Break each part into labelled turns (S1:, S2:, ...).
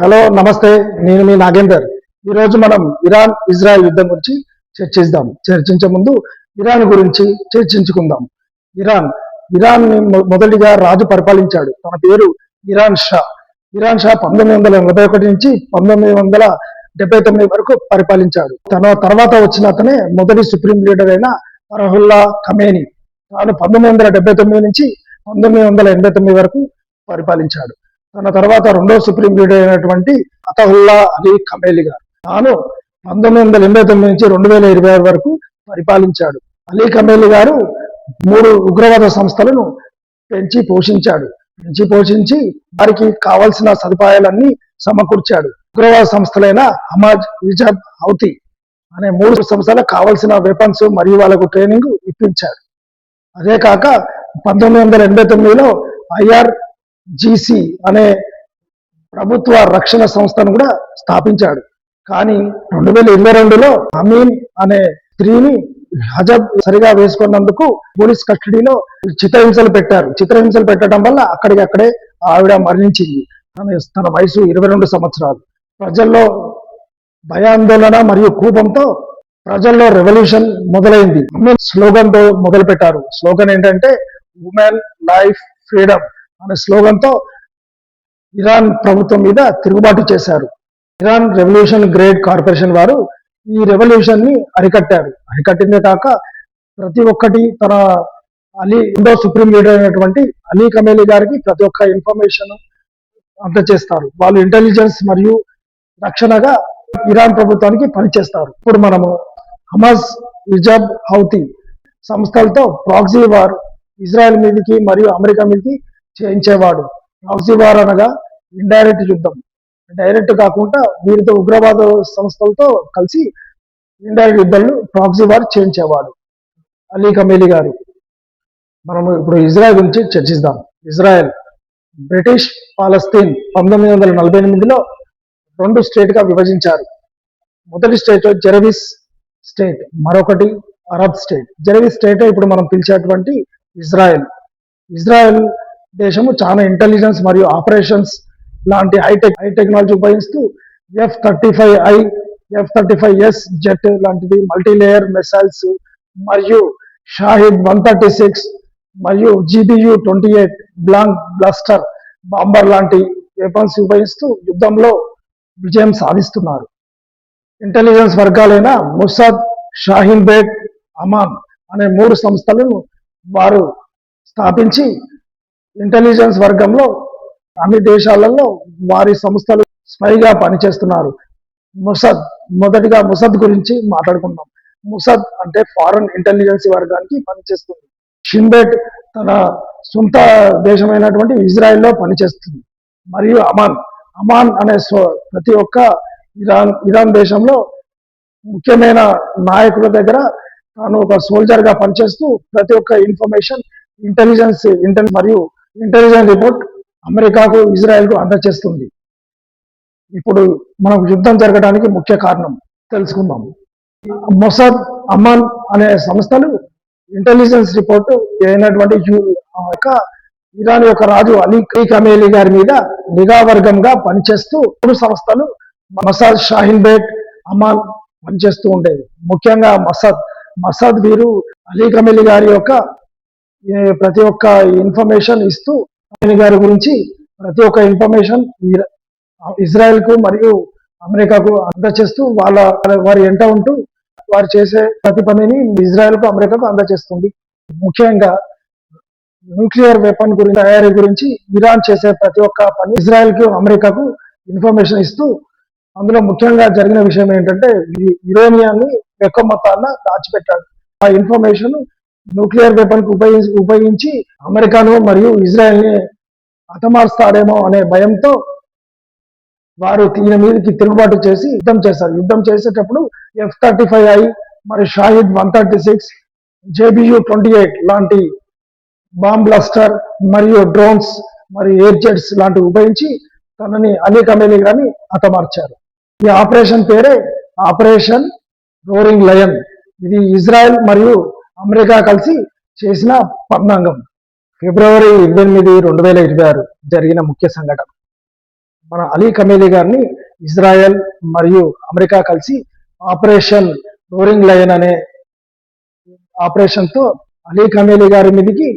S1: Hello నమస్తే, నేను మీ నాగేందర్. ఈరోజు మనం ఇరాన్ ఇజ్రాయెల్ యుద్ధం గురించి చర్చించే ముందు ఇరాన్ గురించి చర్చించుకుందాం. ఇరాన్ ఇరాన్ మొదటిగా రాజు పరిపాలించాడు. తన పేరు ఇరాన్ షా. ఇరాన్ షా 1941 నుంచి 1979 వరకు పరిపాలించాడు. తన తర్వాత వచ్చిన అతనే మొదటి సుప్రీం లీడర్ అయిన అయతుల్లా ఖమేనీ. తాను 1979 నుంచి 1989 వరకు పరిపాలించాడు. తన తర్వాత రెండో సుప్రీం లీడర్ అయినటువంటి అయతుల్లా అలీ ఖమేనీ గారు తాను 1989 నుంచి 2026 వరకు పరిపాలించాడు. అలీ ఖమేనీ గారు 3 ఉగ్రవాద సంస్థలను పెంచి పోషించి వారికి కావాల్సిన సదుపాయాలన్నీ సమకూర్చాడు. ఉగ్రవాద సంస్థలైన హమాజ్, హిజబ్, హౌతీ అనే 3 సంస్థలకు కావాల్సిన వెపన్స్ మరియు వాళ్ళకు ట్రైనింగ్ ఇప్పించాడు. అదే కాక 1989లో IRGC అనే ప్రభుత్వ రక్షణ సంస్థను కూడా స్థాపించాడు. కానీ 2022లో అమీన్ అనే స్త్రీని హజబ్ సరిగా వేసుకున్నందుకు పోలీస్ కస్టడీలో చిత్రహింసలు పెట్టడం వల్ల అక్కడికక్కడే ఆవిడ మరణించింది. తన వయసు 22 సంవత్సరాలు. ప్రజల్లో భయాందోళన మరియు కోపంతో ప్రజల్లో రెవల్యూషన్ మొదలైంది. స్లోగన్ తో మొదలు పెట్టారు. స్లోగన్ ఏంటంటే ఉమెన్, లైఫ్, ఫ్రీడమ్ అనే స్లోగన్ తో ఇరాన్ ప్రభుత్వం మీద తిరుగుబాటు చేశారు. ఇరాన్ రెవల్యూషన్ గ్రేడ్ కార్పొరేషన్ వారు ఈ రెవల్యూషన్ ని అరికట్టిందే కాక ప్రతి ఒక్కటి తన రెండో సుప్రీం లీడర్ అయినటువంటి అలీ ఖమేనీ గారికి ప్రతి ఒక్క ఇన్ఫర్మేషన్ అందజేస్తారు. వాళ్ళు ఇంటెలిజెన్స్ మరియు రక్షణగా ఇరాన్ ప్రభుత్వానికి పనిచేస్తారు. ఇప్పుడు మనము హమాజ్, హిజబ్, హౌతీ సంస్థలతో ప్రాక్సీ వార్ ఇజ్రాయెల్ మీదకి మరియు అమెరికా మీదకి చేయించేవాడు. ప్రాక్సీ వార్ అనగా ఇండైరెక్ట్ యుద్ధం. డైరెక్ట్ కాకుండా వీరితో ఉగ్రవాద సంస్థలతో కలిసి ఇండైరెక్ట్ యుద్ధాలు ప్రాక్సీ వార్ చేయించేవాడు అలీ ఖమేనీ గారు. మనము ఇప్పుడు ఇజ్రాయెల్ గురించి చర్చిద్దాం. ఇజ్రాయెల్ బ్రిటిష్ పాలస్తీన్ 1948లో 2 స్టేట్గా విభజించారు. మొదటి స్టేట్ జెరూసలేం స్టేట్, మరొకటి అరబ్ స్టేట్. జెరూసలేం స్టేట్ ఇప్పుడు మనం పిలిచేటువంటి ఇజ్రాయెల్ దేశము చాలా ఇంటెలిజెన్స్ మరియు ఆపరేషన్స్ లాంటి హై టెక్నాలజీ ఉపయోగిస్తూ F-35I, F-35S జెట్ లాంటిది, మల్టీలేయర్ మిసైల్స్ మరియు షాహిద్ 136 మరియు GBU-28 బ్లాంక్ బ్లాస్టర్ బాంబర్ లాంటి వెపన్స్ ఉపయోగిస్తూ యుద్ధంలో విజయం సాధిస్తున్నారు. ఇంటెలిజెన్స్ వర్గాలైన ముసాద్, షాహీన్ బేగ్, అమాన్ అనే 3 సంస్థలను వారు స్థాపించి ఇంటెలిజెన్స్ వర్గంలో అన్ని దేశాలలో వారి సంస్థలు స్పైగా పనిచేస్తున్నారు. మొదటిగా ముసాద్ గురించి మాట్లాడుకుందాం. ముసాద్ అంటే ఫారెన్ ఇంటెలిజెన్స్ వర్గానికి పనిచేస్తుంది. షిన్ బెట్ తన సొంత దేశమైనటువంటి ఇజ్రాయెల్లో పనిచేస్తుంది. మరియు అమాన్ అనే ప్రతి ఒక్క ఇరాన్ దేశంలో ముఖ్యమైన నాయకుల దగ్గర తాను ఒక సోల్జర్ గా పనిచేస్తూ ప్రతి ఒక్క ఇన్ఫర్మేషన్ ఇంటెలిజెన్స్ మరియు ఇంటెలిజెన్స్ రిపోర్ట్ అమెరికాకు, ఇజ్రాయెల్కు అందజేస్తుంది. ఇప్పుడు మనకు యుద్ధం జరగడానికి ముఖ్య కారణం తెలుసుకుందాం. మొసాద్, అమాన్ అనే సంస్థలు ఇంటెలిజెన్స్ రిపోర్ట్ అయినటువంటి ఇరాన్ యొక్క రాజు అలీ ఖమేనీ గారి మీద నిఘా వర్గంగా పనిచేస్తూ 3 సంస్థలు మసాద్, షాహీన్ బేగ్, అమాన్ పనిచేస్తూ ఉండేది. ముఖ్యంగా మసాద్ వీరు అలీ ఖమేనీ గారి యొక్క ప్రతి ఒక్క ఇన్ఫర్మేషన్ ఇస్తూ ఖమేనీ గారి గురించి ప్రతి ఒక్క ఇన్ఫర్మేషన్ ఇజ్రాయెల్ కు మరియు అమెరికాకు అందజేస్తూ వారి ఎంట ఉంటూ వారు చేసే ప్రతి పనిని ఇజ్రాయెల్ కు, అమెరికాకు అందజేస్తుంది. ముఖ్యంగా న్యూక్లియర్ వెపన్ తయారీ గురించి ఇరాన్ చేసే ప్రతి ఒక్క పని ఇజ్రాయెల్ కు, అమెరికాకు ఇన్ఫర్మేషన్ ఇస్తూ, అందులో ముఖ్యంగా జరిగిన విషయం ఏంటంటే యురేనియాన్ని ఎక్కువ మొత్తాన్ని దాచిపెట్టాడు. ఆ ఇన్ఫర్మేషన్ న్యూక్లియర్ వెపన్ కు ఉపయోగించి అమెరికాను మరియు ఇజ్రాయెల్ ని హతమారుస్తాడేమో అనే భయంతో వారు ఈయన మీదకి తిరుగుబాటు చేసి యుద్ధం చేశారు. యుద్ధం చేసేటప్పుడు F-35I మరియు షాహిద్ 136, JBU-28 లాంటి బాంబ్ బ్లాస్టర్ మరియు డ్రోన్స్ మరియు ఎయిర్ జెట్స్ లాంటివి ఉపయోగించి తనని అలీ ఖమేనీ గారిని హతమార్చారు. ఈ ఆపరేషన్ పేరే ఆపరేషన్ రోరింగ్ లయన్. ఇది ఇజ్రాయెల్ మరియు అమెరికా కలిసి చేసిన పన్నాగం. ఫిబ్రవరి 28, 2026 జరిగిన ముఖ్య సంఘటన. మన అలీ కమేలి గారిని ఇజ్రాయెల్ మరియు అమెరికా కలిసి ఆపరేషన్ రోరింగ్ లయన్ అనే ఆపరేషన్ తో అలీ కమేలి గారి మీదకి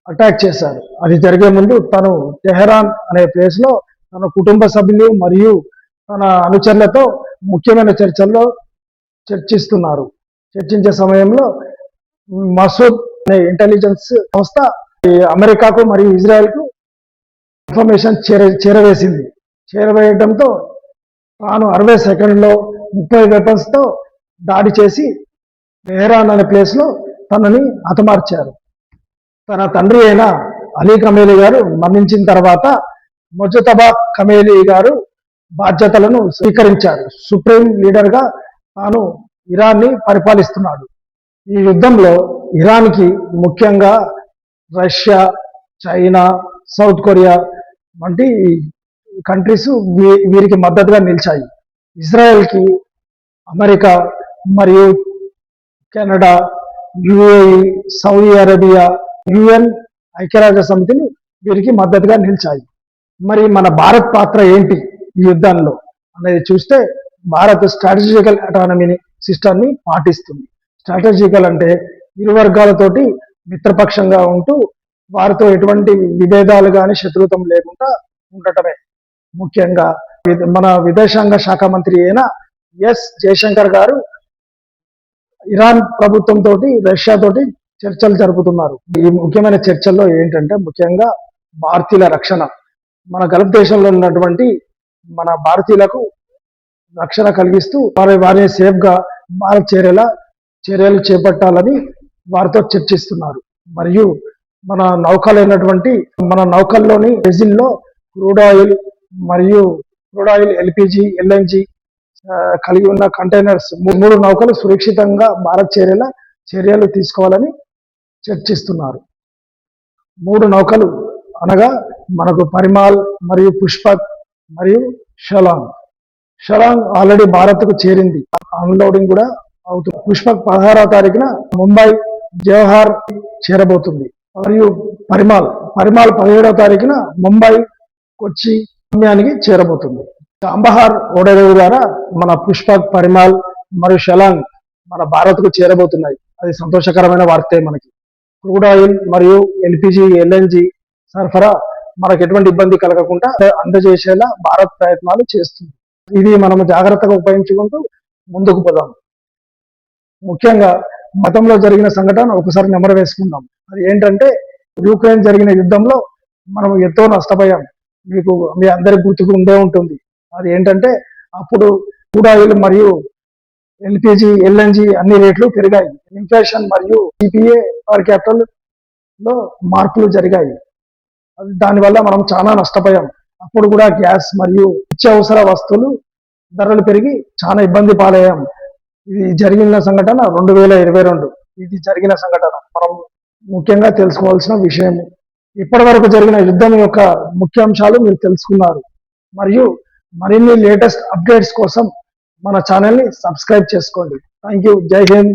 S1: అటాక్ చేశారు. అది జరిగే ముందు తను టెహరాన్ అనే ప్లేస్ లో తన కుటుంబ సభ్యులు మరియు తన అనుచరులతో ముఖ్యమైన చర్చిస్తున్నారు. చర్చించే సమయంలో మసూద్ అనే ఇంటెలిజెన్స్ సంస్థ అమెరికాకు మరియు ఇజ్రాయెల్ కు ఇన్ఫర్మేషన్ చేరవేసింది. చేరవేయడంతో తాను 60 సెకండ్లో 30 వెపన్స్ తో దాడి చేసి టెహరాన్ అనే ప్లేస్ లో తనని హతమార్చారు. తన తండ్రి అయిన అలీ కమేలి గారు మరణించిన తర్వాత ముజతబా కమేలి గారు బాధ్యతలను స్వీకరించారు. సుప్రీం లీడర్ గా తాను ఇరాన్ ని పరిపాలిస్తున్నాడు. ఈ యుద్ధంలో ఇరాన్ కి ముఖ్యంగా రష్యా, చైనా, సౌత్ కొరియా వంటి కంట్రీస్ వీరికి మద్దతుగా నిలిచాయి. ఇజ్రాయెల్ కి అమెరికా మరియు Canada, UAE, Saudi Arabia, UN, ఐక్యరాజ్య సమితిని వీరికి మద్దతుగా నిలిచాయి. మరి మన భారత్ పాత్ర ఏంటి ఈ యుద్ధంలో అనేది చూస్తే, భారత్ స్ట్రాటజికల్ అటానమీని సిస్టమ్ ని పాటిస్తుంది. స్ట్రాటజికల్ అంటే ఇరు వర్గాలతోటి మిత్రపక్షంగా ఉంటూ వారితో ఎటువంటి విభేదాలు కానీ శత్రుత్వం లేకుండా ఉండటమే. ముఖ్యంగా మన విదేశాంగ శాఖ మంత్రి అయిన ఎస్ జయశంకర్ గారు ఇరాన్ ప్రభుత్వం తోటి, రష్యా తోటి చర్చలు జరుపుతున్నారు. ఈ ముఖ్యమైన చర్చల్లో ఏంటంటే ముఖ్యంగా భారతీయుల రక్షణ, మన గల్ఫ్ దేశంలో ఉన్నటువంటి మన భారతీయులకు రక్షణ కలిగిస్తూ వారిని సేఫ్ గా భారత్ చేరేలా చర్యలు చేపట్టాలని వారితో చర్చిస్తున్నారు. మరియు మన నౌకలైనటువంటి మన నౌకల్లోని బెజిల్లో క్రూడ్ ఆయిల్ మరియు క్రూడ్ ఆయిల్, ఎల్పిజి, ఎల్ఎన్జి కలిగి ఉన్న కంటైనర్స్ 3 నౌకలు సురక్షితంగా భారత్ చేరేలా చర్యలు తీసుకోవాలని చర్చిస్తున్నారు. 3 నౌకలు అనగా మనకు పరిమాల్ మరియు పుష్పక్ మరియు షలాంగ్. షలాంగ్ ఆల్రెడీ భారత్ కు చేరింది, అన్లోడింగ్ కూడా అవుతుంది. పుష్పక్ 16వ తారీఖున ముంబై జవహర్ చేరబోతుంది. మరియు పరిమాల్ 17వ తారీఖున ముంబై, కొచ్చి, గమ్యానికి చేరబోతుంది. చాంబహార్ ఓడరేవు ద్వారా మన పుష్పక్, పరిమాల్ మరియు షలాంగ్ మన భారత్ కు చేరబోతున్నాయి. అది సంతోషకరమైన వార్తే. మనకి క్రూడ్ ఆయిల్ మరియు ఎల్పిజి, ఎల్ఎన్జి సరఫరా మనకు ఎటువంటి ఇబ్బంది కలగకుండా అందజేసేలా భారత్ ప్రయత్నాలు చేస్తుంది. ఇది మనము జాగ్రత్తగా ఉపయోగించుకుంటూ ముందుకు పోదాం. ముఖ్యంగా మతంలో జరిగిన సంఘటన ఒకసారి నెమరు వేసుకుందాం. అది ఏంటంటే, యుక్రెయిన్ జరిగిన యుద్ధంలో మనం ఎంతో నష్టపోయాం. మీ అందరికి గుర్తుకు ఉండే ఉంటుంది. అది ఏంటంటే, అప్పుడు క్రూడ్ ఆయిల్ మరియు ఎల్పిజి, ఎల్ఎన్జి అన్ని రేట్లు పెరిగాయి. ఇన్ఫ్లేషన్ మరియు సిపిఏ పర్ క్యాపిటల్ లో మార్పులు జరిగాయి. దానివల్ల మనం చాలా నష్టపోయాం. అప్పుడు కూడా గ్యాస్ మరియు నిత్యావసర వస్తువులు ధరలు పెరిగి చాలా ఇబ్బంది పాలయ్యాం. ఇది జరిగిన సంఘటన 2022. ఇది జరిగిన సంఘటన మనం ముఖ్యంగా తెలుసుకోవాల్సిన విషయం. ఇప్పటి వరకు జరిగిన యుద్ధం యొక్క ముఖ్యాంశాలు మీరు తెలుసుకున్నారు. మరియు మరిన్ని లేటెస్ట్ అప్డేట్స్ కోసం మన ఛానల్ ని సబ్స్క్రైబ్ చేసుకోండి. Thank you. జై హింద్.